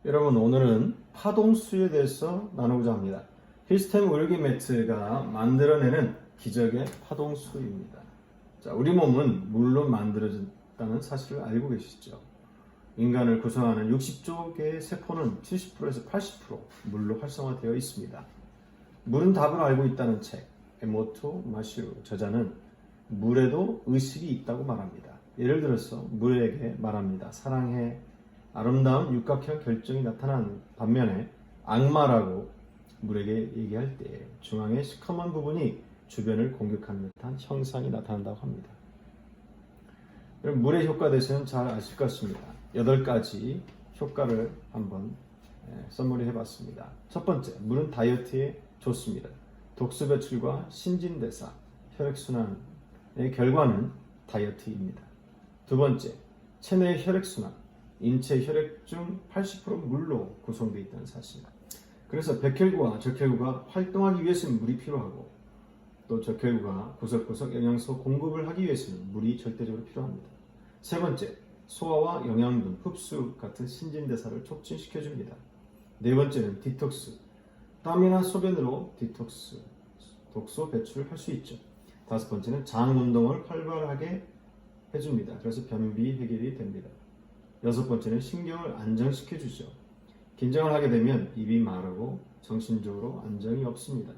여러분, 오늘은 파동수에 대해서 나누고자 합니다. 힐스템 의료기 매트가 만들어내는 기적의 파동수입니다. 자, 우리 몸은 물로 만들어졌다는 사실을 알고 계시죠? 인간을 구성하는 60조 개의 세포는 70%에서 80% 물로 활성화되어 있습니다. 물은 답을 알고 있다는 책, 에모토 마시루 저자는 물에도 의식이 있다고 말합니다. 예를 들어서 물에게 말합니다. 사랑해. 아름다운 육각형 결정이 나타난 반면에 악마라고 물에게 얘기할 때 중앙의 시커먼 부분이 주변을 공격하는 듯한 형상이 나타난다고 합니다. 물의 효과에 대해서는 잘 아실 것입니다. 8가지 효과를 한번 써머리 해봤습니다. 첫 번째, 물은 다이어트에 좋습니다. 독소 배출과 신진대사, 혈액순환의 결과는 다이어트입니다. 두 번째, 체내의 혈액순환, 인체 혈액 중 80% 물로 구성되어 있다는 사실. 그래서 백혈구와 적혈구가 활동하기 위해서는 물이 필요하고 또 적혈구가 구석구석 영양소 공급을 하기 위해서는 물이 절대적으로 필요합니다. 세 번째, 소화와 영양분, 흡수 같은 신진대사를 촉진시켜줍니다. 네 번째는 디톡스, 땀이나 소변으로 디톡스, 독소 배출을 할 수 있죠. 다섯 번째는 장 운동을 활발하게 해줍니다. 그래서 변비 해결이 됩니다. 여섯 번째는 신경을 안정시켜주죠. 긴장을 하게 되면 입이 마르고 정신적으로 안정이 없습니다.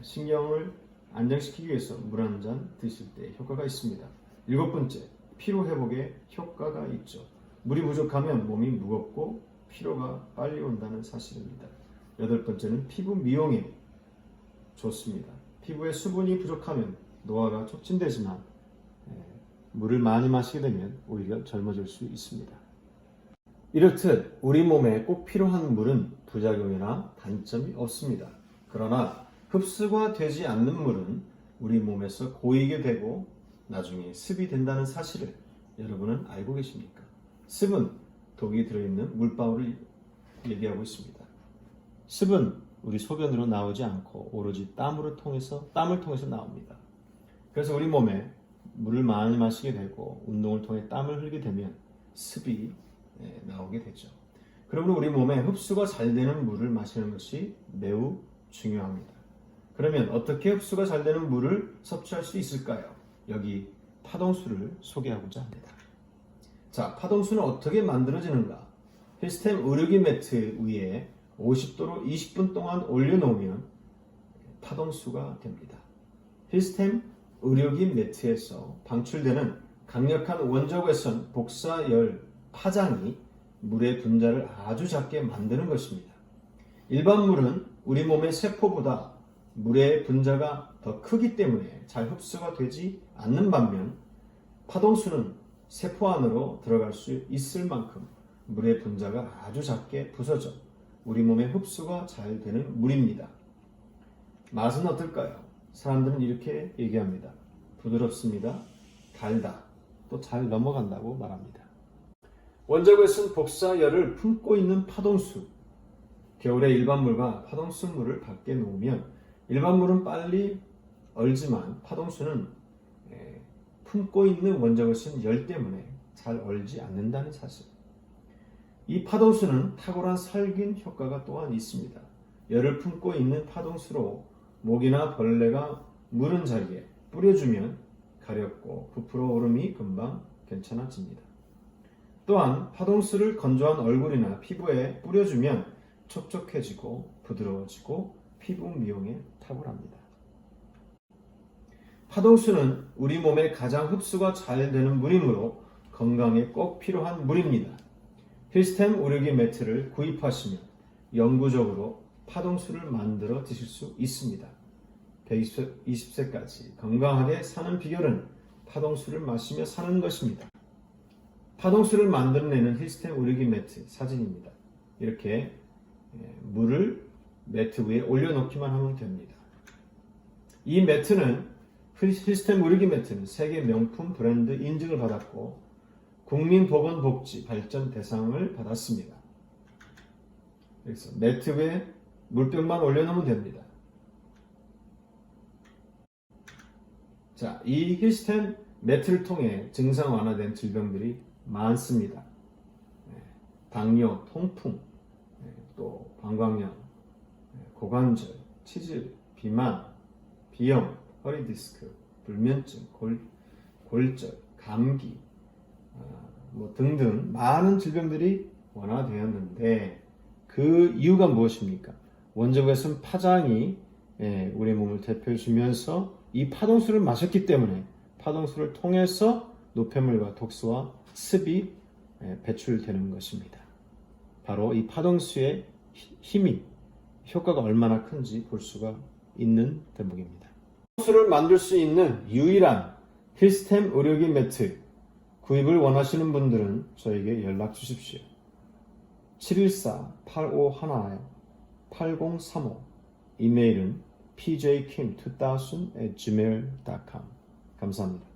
신경을 안정시키기 위해서 물 한 잔 드실 때 효과가 있습니다. 일곱 번째, 피로 회복에 효과가 있죠. 물이 부족하면 몸이 무겁고 피로가 빨리 온다는 사실입니다. 여덟 번째는 피부 미용에 좋습니다. 피부에 수분이 부족하면 노화가 촉진되지만 물을 많이 마시게 되면 오히려 젊어질 수 있습니다. 이렇듯 우리 몸에 꼭 필요한 물은 부작용이나 단점이 없습니다. 그러나 흡수가 되지 않는 물은 우리 몸에서 고이게 되고 나중에 습이 된다는 사실을 여러분은 알고 계십니까? 습은 독이 들어있는 물방울을 얘기하고 있습니다. 습은 우리 소변으로 나오지 않고 오로지 땀을 통해서 나옵니다. 그래서 우리 몸에 물을 많이 마시게 되고 운동을 통해 땀을 흘리게 되면 습이 나오게 되죠. 그러므로 우리 몸에 흡수가 잘 되는 물을 마시는 것이 매우 중요합니다. 그러면 어떻게 흡수가 잘 되는 물을 섭취할 수 있을까요? 여기 파동수를 소개하고자 합니다. 자, 파동수는 어떻게 만들어지는가? 힐스템 의료기 매트 위에 50도로 20분 동안 올려놓으면 파동수가 됩니다. 힐스템 의료기 매트에서 방출되는 강력한 원적외선 복사열 파장이 물의 분자를 아주 작게 만드는 것입니다. 일반 물은 우리 몸의 세포보다 물의 분자가 더 크기 때문에 잘 흡수가 되지 않는 반면 파동수는 세포 안으로 들어갈 수 있을 만큼 물의 분자가 아주 작게 부서져 우리 몸에 흡수가 잘 되는 물입니다. 맛은 어떨까요? 사람들은 이렇게 얘기합니다. 부드럽습니다. 달다. 또 잘 넘어간다고 말합니다. 원적외선 복사열을 품고 있는 파동수. 겨울에 일반 물과 파동수 물을 밖에 놓으면 일반 물은 빨리 얼지만 파동수는 품고 있는 원적외선 열 때문에 잘 얼지 않는다는 사실. 이 파동수는 탁월한 살균 효과가 또한 있습니다. 열을 품고 있는 파동수로 모기나 벌레가 물은 자리에 뿌려주면 가렵고 부풀어 오름이 금방 괜찮아집니다. 또한 파동수를 건조한 얼굴이나 피부에 뿌려주면 촉촉해지고 부드러워지고 피부 미용에 탁월합니다. 파동수는 우리 몸에 가장 흡수가 잘 되는 물이므로 건강에 꼭 필요한 물입니다. 힐스템 의료기 매트를 구입하시면 영구적으로 파동수를 만들어 드실 수 있습니다. 120세까지 건강하게 사는 비결은 파동수를 마시며 사는 것입니다. 파동수를 만들어내는 힐스템 의료기 매트 사진입니다. 이렇게 물을 매트 위에 올려놓기만 하면 됩니다. 이 매트는 힐스템 의료기 매트는 세계 명품 브랜드 인증을 받았고 국민보건복지 발전 대상을 받았습니다. 그래서 매트 위에 물병만 올려놓으면 됩니다. 자, 이 힐스템 매트를 통해 증상 완화된 질병들이 많습니다. 당뇨, 통풍, 또 방광염, 고관절, 치질, 비만, 비염, 허리 디스크, 불면증, 골절, 감기, 뭐 등등 많은 질병들이 원화되었는데 그 이유가 무엇입니까? 원적외선 파장이 우리 몸을 대표해 주면서 이 파동수를 마셨기 때문에 파동수를 통해서 노폐물과 독소와 습이 배출되는 것입니다. 바로 이 파동수의 힘이 효과가 얼마나 큰지 볼 수가 있는 대목입니다. 파동수를 만들 수 있는 유일한 힐스템 의료기 매트 구입을 원하시는 분들은 저에게 연락 주십시오. 714-851-8035 이메일은 pjkim2000@gmail.com 감사합니다.